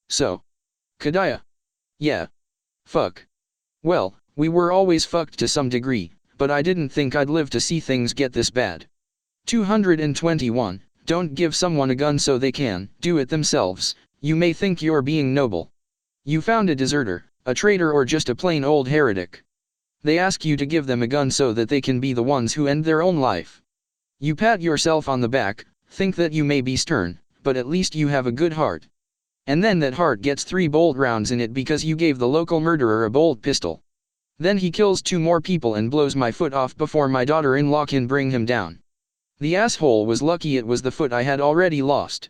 So. Kadaya. Yeah. Fuck. Well, we were always fucked to some degree, but I didn't think I'd live to see things get this bad. 221. Don't give someone a gun so they can do it themselves. You may think you're being noble. You found a deserter, a traitor, or just a plain old heretic. They ask you to give them a gun so that they can be the ones who end their own life. You pat yourself on the back, think that you may be stern, but at least you have a good heart. And then that heart gets 3 bolt rounds in it because you gave the local murderer a bolt pistol. Then he kills 2 more people and blows my foot off before my daughter-in-law can bring him down. The asshole was lucky it was the foot I had already lost.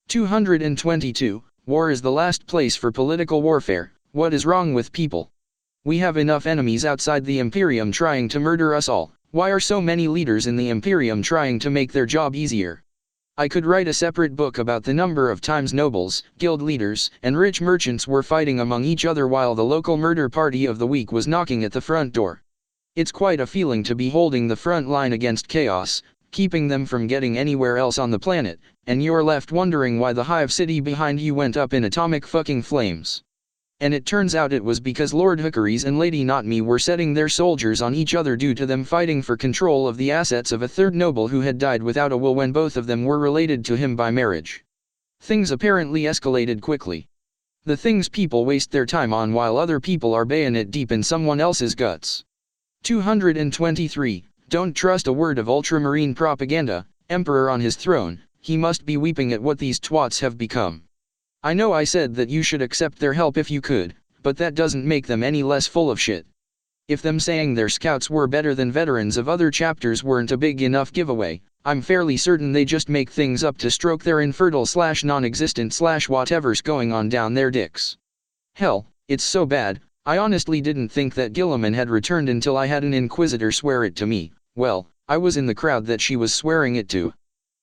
222. War is the last place for political warfare. What is wrong with people? We have enough enemies outside the Imperium trying to murder us all. Why are so many leaders in the Imperium trying to make their job easier? I could write a separate book about the number of times nobles, guild leaders, and rich merchants were fighting among each other while the local murder party of the week was knocking at the front door. It's quite a feeling to be holding the front line against chaos, keeping them from getting anywhere else on the planet, and you're left wondering why the hive city behind you went up in atomic fucking flames. And it turns out it was because Lord Hookeries and Lady Not Me were setting their soldiers on each other due to them fighting for control of the assets of a third noble who had died without a will when both of them were related to him by marriage. Things apparently escalated quickly. The things people waste their time on while other people are bayonet deep in someone else's guts. 223. Don't trust a word of ultramarine propaganda. Emperor on his throne, he must be weeping at what these twats have become. I know I said that you should accept their help if you could, but that doesn't make them any less full of shit. If them saying their scouts were better than veterans of other chapters weren't a big enough giveaway, I'm fairly certain they just make things up to stroke their infertile / non-existent / whatever's going on down their dicks. Hell, it's so bad, I honestly didn't think that Gilliman had returned until I had an inquisitor swear it to me. Well, I was in the crowd that she was swearing it to.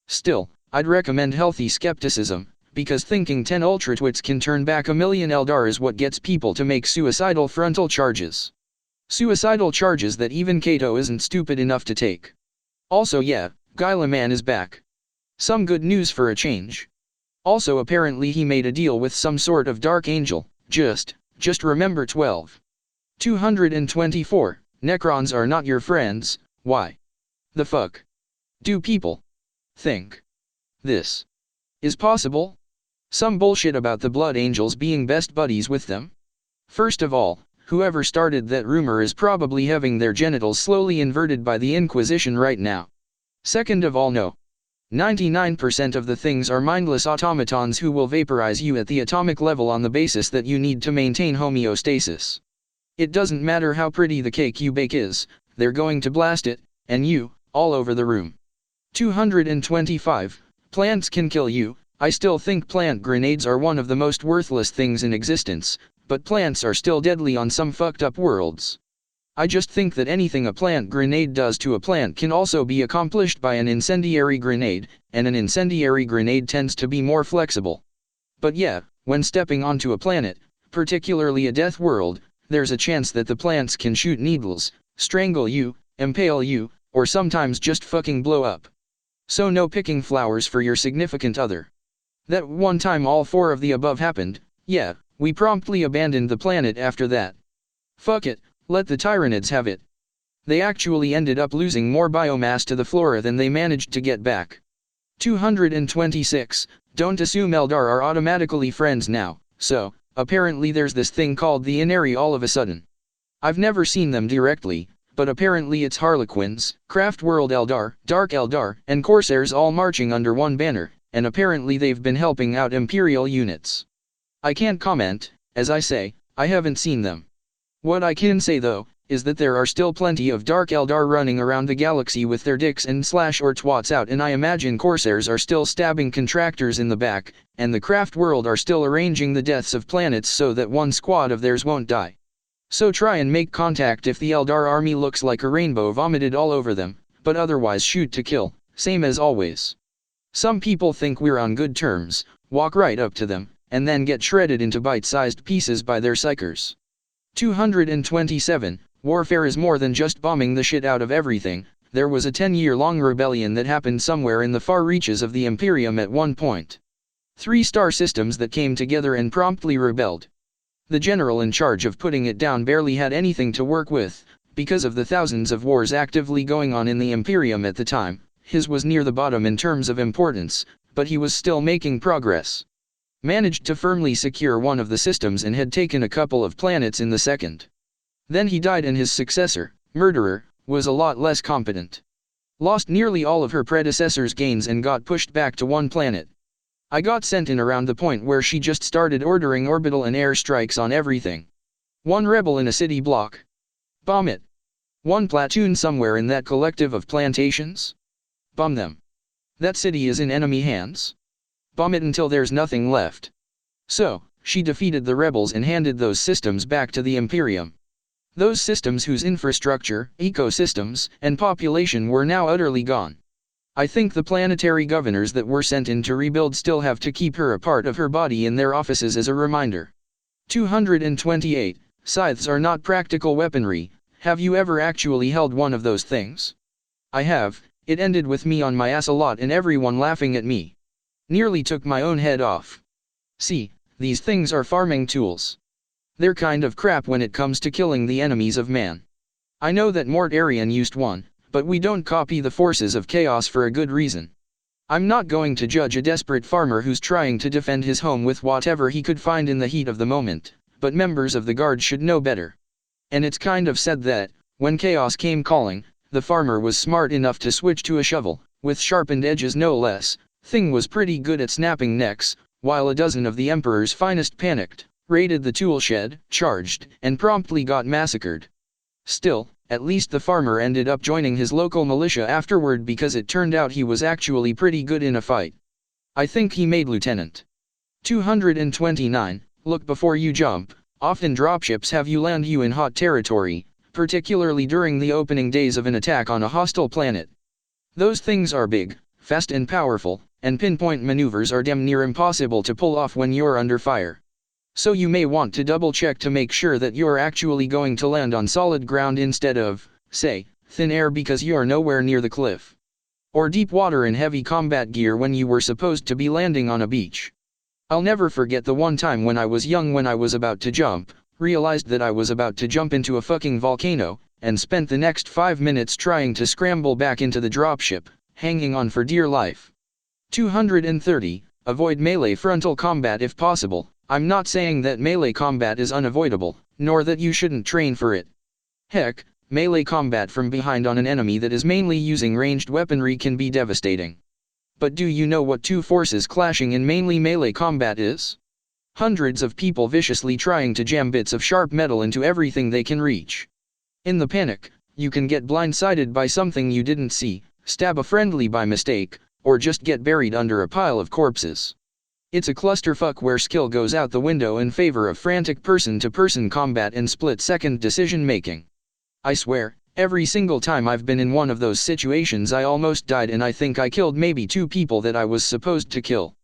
Still, I'd recommend healthy skepticism, because thinking 10 ultratwits can turn back a million Eldar is what gets people to make suicidal frontal charges. Suicidal charges that even Cato isn't stupid enough to take. Also yeah, Gilliman is back. Some good news for a change. Also apparently he made a deal with some sort of dark angel, just remember 12. 224, Necrons are not your friends. Why the fuck do people think this is possible? Some bullshit about the Blood Angels being best buddies with them? First of all, whoever started that rumor is probably having their genitals slowly inverted by the Inquisition right now. Second of all, no. 99% of the things are mindless automatons who will vaporize you at the atomic level on the basis that you need to maintain homeostasis. It doesn't matter how pretty the cake you bake is, they're going to blast it, and you, all over the room. 225. Plants can kill you. I still think plant grenades are one of the most worthless things in existence, but plants are still deadly on some fucked up worlds. I just think that anything a plant grenade does to a plant can also be accomplished by an incendiary grenade, and an incendiary grenade tends to be more flexible. But yeah, when stepping onto a planet, particularly a death world, there's a chance that the plants can shoot needles, strangle you, impale you, or sometimes just fucking blow up. So no picking flowers for your significant other. That one time all 4 of the above happened, yeah, we promptly abandoned the planet after that. Fuck it, let the Tyranids have it. They actually ended up losing more biomass to the flora than they managed to get back. 226, don't assume Eldar are automatically friends now, so, apparently there's this thing called the Inari all of a sudden. I've never seen them directly, but apparently it's Harlequins, Craft World Eldar, Dark Eldar, and Corsairs all marching under one banner, and apparently they've been helping out Imperial units. I can't comment, as I say, I haven't seen them. What I can say though, is that there are still plenty of Dark Eldar running around the galaxy with their dicks and / or twats out, and I imagine Corsairs are still stabbing contractors in the back, and the Craft World are still arranging the deaths of planets so that one squad of theirs won't die. So try and make contact if the Eldar army looks like a rainbow vomited all over them, but otherwise shoot to kill, same as always. Some people think we're on good terms, walk right up to them, and then get shredded into bite-sized pieces by their psychers. 227. Warfare is more than just bombing the shit out of everything. There was a 10-year-long rebellion that happened somewhere in the far reaches of the Imperium at one point. 3-star systems that came together and promptly rebelled. The general in charge of putting it down barely had anything to work with, because of the thousands of wars actively going on in the Imperium at the time. His was near the bottom in terms of importance, but he was still making progress. Managed to firmly secure one of the systems and had taken a couple of planets in the second. Then he died and his successor, Murderer, was a lot less competent. Lost nearly all of her predecessor's gains and got pushed back to one planet. I got sent in around the point where she just started ordering orbital and air strikes on everything. One rebel in a city block. Bomb it. One platoon somewhere in that collective of plantations. Bomb them. That city is in enemy hands. Bomb it until there's nothing left. So, she defeated the rebels and handed those systems back to the Imperium. Those systems whose infrastructure, ecosystems, and population were now utterly gone. I think the planetary governors that were sent in to rebuild still have to keep her a part of her body in their offices as a reminder. 228. Scythes are not practical weaponry. Have you ever actually held one of those things? I have. It ended with me on my ass a lot and everyone laughing at me. Nearly took my own head off. See, these things are farming tools. They're kind of crap when it comes to killing the enemies of man. I know that Mort Arian used one, but we don't copy the forces of chaos for a good reason. I'm not going to judge a desperate farmer who's trying to defend his home with whatever he could find in the heat of the moment, but members of the guard should know better. And it's kind of sad that, when chaos came calling, the farmer was smart enough to switch to a shovel, with sharpened edges no less. Thing was pretty good at snapping necks, while a dozen of the Emperor's finest panicked, raided the tool shed, charged, and promptly got massacred. Still, at least the farmer ended up joining his local militia afterward because it turned out he was actually pretty good in a fight. I think he made lieutenant. 229. Look before you jump. Often dropships have you land you in hot territory, particularly during the opening days of an attack on a hostile planet. Those things are big, fast and powerful, and pinpoint maneuvers are damn near impossible to pull off when you're under fire. So you may want to double check to make sure that you're actually going to land on solid ground instead of, say, thin air because you're nowhere near the cliff. Or deep water in heavy combat gear when you were supposed to be landing on a beach. I'll never forget the one time when I was young when I was about to jump, realized that I was about to jump into a fucking volcano, and spent the next 5 minutes trying to scramble back into the dropship, hanging on for dear life. 230. Avoid melee frontal combat if possible. I'm not saying that melee combat is unavoidable, nor that you shouldn't train for it. Heck, melee combat from behind on an enemy that is mainly using ranged weaponry can be devastating. But do you know what two forces clashing in mainly melee combat is? Hundreds of people viciously trying to jam bits of sharp metal into everything they can reach. In the panic, you can get blindsided by something you didn't see, stab a friendly by mistake, or just get buried under a pile of corpses. It's a clusterfuck where skill goes out the window in favor of frantic person-to-person combat and split-second decision-making. I swear, every single time I've been in one of those situations I almost died and I think I killed maybe 2 people that I was supposed to kill.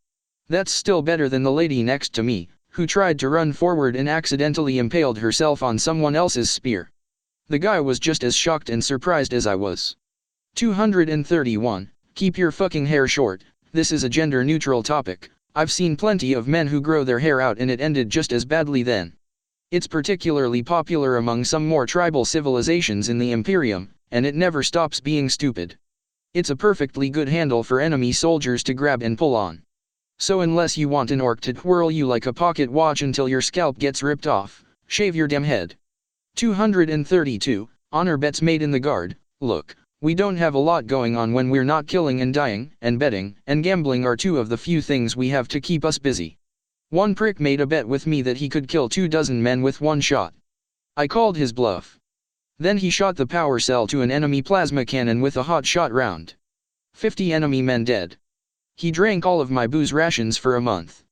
That's still better than the lady next to me, who tried to run forward and accidentally impaled herself on someone else's spear. The guy was just as shocked and surprised as I was. 231. Keep your fucking hair short. This is a gender-neutral topic. I've seen plenty of men who grow their hair out and it ended just as badly then. It's particularly popular among some more tribal civilizations in the Imperium, and it never stops being stupid. It's a perfectly good handle for enemy soldiers to grab and pull on. So unless you want an orc to twirl you like a pocket watch until your scalp gets ripped off, shave your damn head. 232. Honor bets made in the guard. Look, we don't have a lot going on when we're not killing and dying, and betting and gambling are 2 of the few things we have to keep us busy. One prick made a bet with me that he could kill 24 men with 1 shot. I called his bluff. Then he shot the power cell to an enemy plasma cannon with a hot shot round. 50 enemy men dead. He drank all of my booze rations for a month.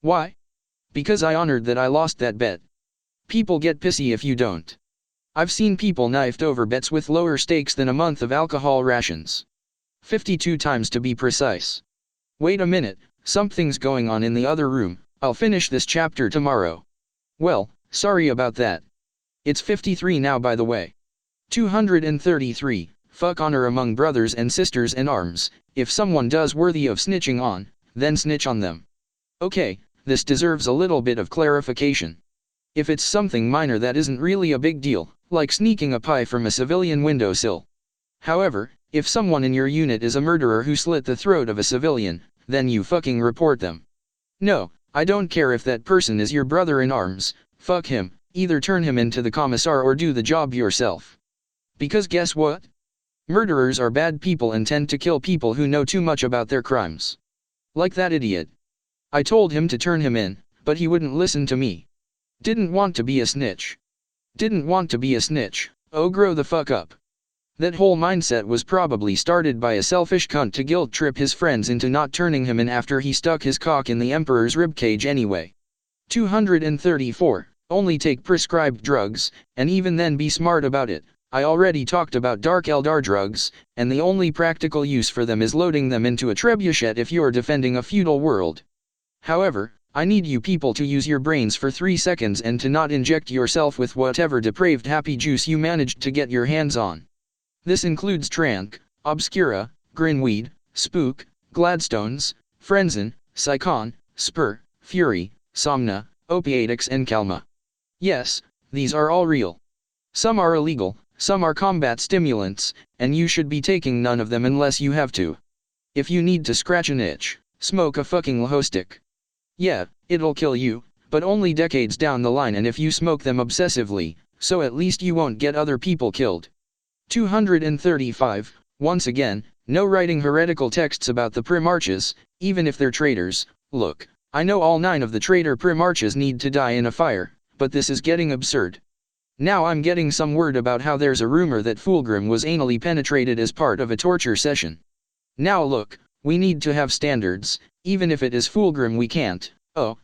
Why? Because I honored that I lost that bet. People get pissy if you don't. I've seen people knifed over bets with lower stakes than a month of alcohol rations. 52 times to be precise. Wait a minute, something's going on in the other room. I'll finish this chapter tomorrow. Well, sorry about that. It's 53 now by the way. 233. Fuck honor among brothers and sisters in arms. If someone does worthy of snitching on, then snitch on them. Okay, this deserves a little bit of clarification. If it's something minor that isn't really a big deal, like sneaking a pie from a civilian windowsill. However, if someone in your unit is a murderer who slit the throat of a civilian, then you fucking report them. No, I don't care if that person is your brother in arms, fuck him, either turn him into the commissar or do the job yourself. Because guess what? Murderers are bad people and tend to kill people who know too much about their crimes. Like that idiot. I told him to turn him in, but he wouldn't listen to me. Didn't want to be a snitch. Didn't want to be a snitch. Oh, grow the fuck up. That whole mindset was probably started by a selfish cunt to guilt trip his friends into not turning him in after he stuck his cock in the emperor's ribcage anyway. 234. Only take prescribed drugs, and even then be smart about it. I already talked about dark Eldar drugs, and the only practical use for them is loading them into a trebuchet if you're defending a feudal world. However, I need you people to use your brains for 3 seconds and to not inject yourself with whatever depraved happy juice you managed to get your hands on. This includes Trank, Obscura, Grinweed, Spook, Gladstones, Frenzin, Psychon, Spur, Fury, Somna, Opiatics and Calma. Yes, these are all real. Some are illegal, some are combat stimulants, and you should be taking none of them unless you have to. If you need to scratch an itch, smoke a fucking Lahostic. Yeah, it'll kill you, but only decades down the line and if you smoke them obsessively, so at least you won't get other people killed. 235. Once again, no writing heretical texts about the Primarches, even if they're traitors. Look, I know all 9 of the traitor Primarches need to die in a fire, but this is getting absurd. Now I'm getting some word about how there's a rumor that Fulgrim was anally penetrated as part of a torture session. Now look, we need to have standards, even if it is Fulgrim we can't. Oh,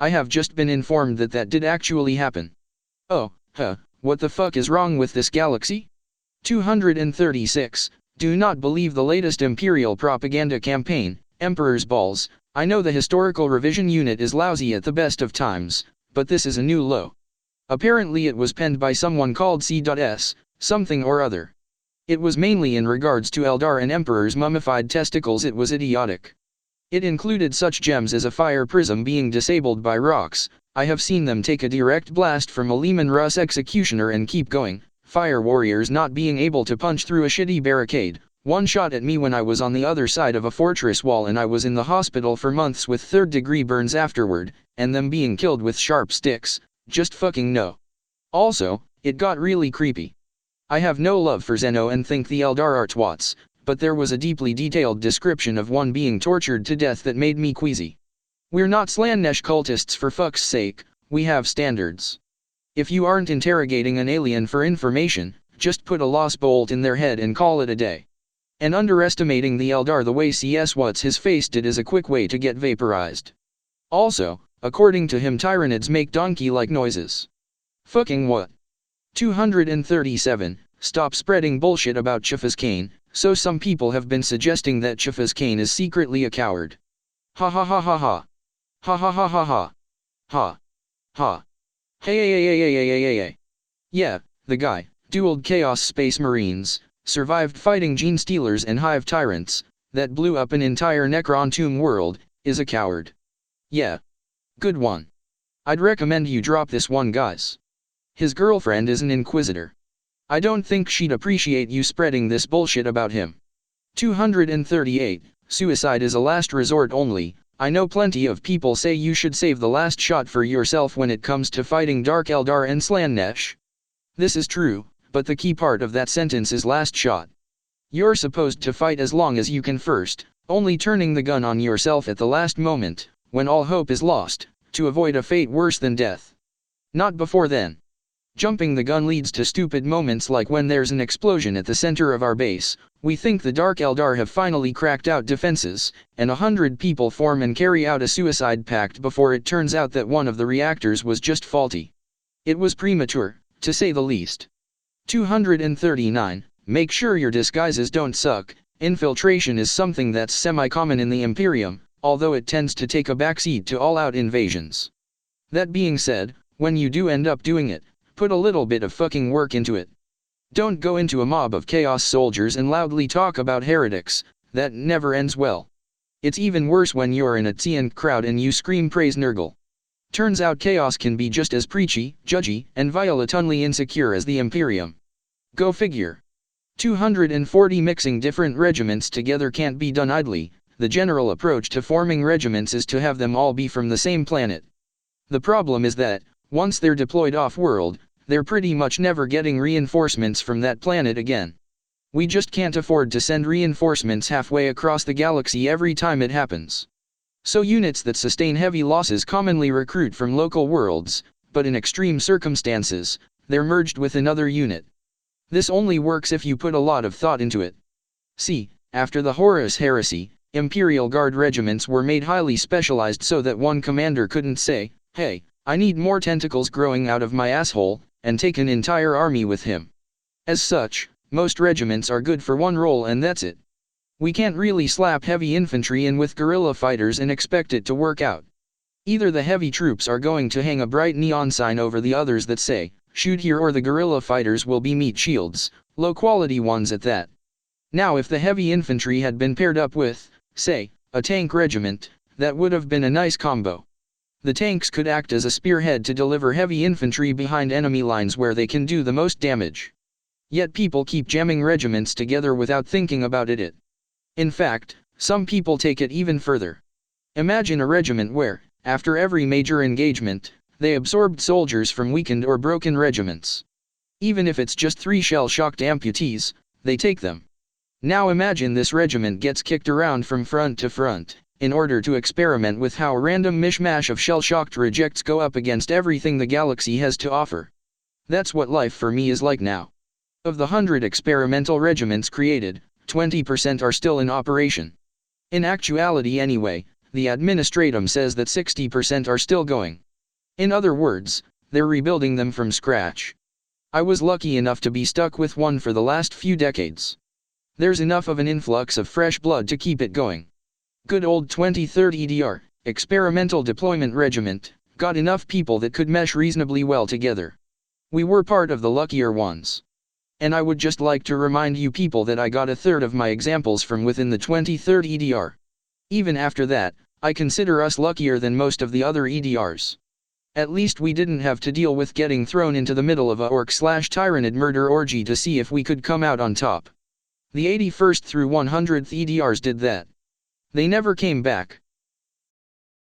I have just been informed that that did actually happen. Oh, what the fuck is wrong with this galaxy? 236. Do not believe the latest Imperial propaganda campaign, Emperor's Balls. I know the historical revision unit is lousy at the best of times, but this is a new low. Apparently it was penned by someone called C.S, something or other. It was mainly in regards to Eldar and Emperor's mummified testicles. It was idiotic. It included such gems as a fire prism being disabled by rocks. I have seen them take a direct blast from a Lehman Russ executioner and keep going. Fire warriors not being able to punch through a shitty barricade. One shot at me when I was on the other side of a fortress wall and I was in the hospital for months with 3rd-degree burns afterward, and them being killed with sharp sticks. Just fucking no. Also, it got really creepy. I have no love for Zeno and think the Eldar are twats, but there was a deeply detailed description of one being tortured to death that made me queasy. We're not Slaanesh cultists for fuck's sake, we have standards. If you aren't interrogating an alien for information, just put a lost bolt in their head and call it a day. And underestimating the Eldar the way CS What's His Face did is a quick way to get vaporized. Also, according to him Tyranids make donkey-like noises. Fucking what? 237. Stop spreading bullshit about Chifaz Kane. So some people have been suggesting that Chifaz Kane is secretly a coward. Ha ha ha ha ha. Ha ha ha ha ha. Ha. Ha. Hey. Yeah, the guy, dueled Chaos Space Marines, survived fighting Gene Stealers and Hive Tyrants, that blew up an entire Necron Tomb world, is a coward. Yeah. Good one. I'd recommend you drop this one, guys. His girlfriend is an Inquisitor. I don't think she'd appreciate you spreading this bullshit about him. 238. Suicide is a last resort only. I know plenty of people say you should save the last shot for yourself when it comes to fighting Dark Eldar and Slaanesh. This is true, but the key part of that sentence is last shot. You're supposed to fight as long as you can first, only turning the gun on yourself at the last moment, when all hope is lost, to avoid a fate worse than death. Not before then. Jumping the gun leads to stupid moments like when there's an explosion at the center of our base. We think the Dark Eldar have finally cracked out defenses, and 100 people form and carry out a suicide pact before it turns out that one of the reactors was just faulty. It was premature, to say the least. 239. Make sure your disguises don't suck. Infiltration is something that's semi-common in the Imperium, although it tends to take a backseat to all-out invasions. That being said, when you do end up doing it, put a little bit of fucking work into it. Don't go into a mob of chaos soldiers and loudly talk about heretics. That never ends well. It's even worse when you're in a Tsian crowd and you scream praise Nurgle. Turns out chaos can be just as preachy, judgy, and violatantly insecure as the Imperium. Go figure. 240 mixing different regiments together can't be done idly. The general approach to forming regiments is to have them all be from the same planet. The problem is that, once they're deployed off-world, they're pretty much never getting reinforcements from that planet again. We just can't afford to send reinforcements halfway across the galaxy every time it happens. So units that sustain heavy losses commonly recruit from local worlds, but in extreme circumstances, they're merged with another unit. This only works if you put a lot of thought into it. See, after the Horus Heresy, Imperial Guard regiments were made highly specialized so that one commander couldn't say, "Hey, I need more tentacles growing out of my asshole," and take an entire army with him. As such, most regiments are good for one role and that's it. We can't really slap heavy infantry in with guerrilla fighters and expect it to work out. Either the heavy troops are going to hang a bright neon sign over the others that say, "Shoot here," or the guerrilla fighters will be meat shields, low-quality ones at that. Now if the heavy infantry had been paired up with, say, a tank regiment, that would have been a nice combo. The tanks could act as a spearhead to deliver heavy infantry behind enemy lines where they can do the most damage. Yet people keep jamming regiments together without thinking about it. In fact, some people take it even further. Imagine a regiment where, after every major engagement, they absorbed soldiers from weakened or broken regiments. Even if it's just 3 shell-shocked amputees, they take them. Now imagine this regiment gets kicked around from front to front, in order to experiment with how a random mishmash of shell-shocked rejects go up against everything the galaxy has to offer. That's what life for me is like now. Of the 100 experimental regiments created, 20% are still in operation. In actuality anyway, the administratum says that 60% are still going. In other words, they're rebuilding them from scratch. I was lucky enough to be stuck with one for the last few decades. There's enough of an influx of fresh blood to keep it going. Good old 23rd EDR, Experimental Deployment Regiment, got enough people that could mesh reasonably well together. We were part of the luckier ones. And I would just like to remind you people that I got a third of my examples from within the 23rd EDR. Even after that, I consider us luckier than most of the other EDRs. At least we didn't have to deal with getting thrown into the middle of a orc/tyrannid murder orgy to see if we could come out on top. The 81st through 100th EDRs did that. They never came back.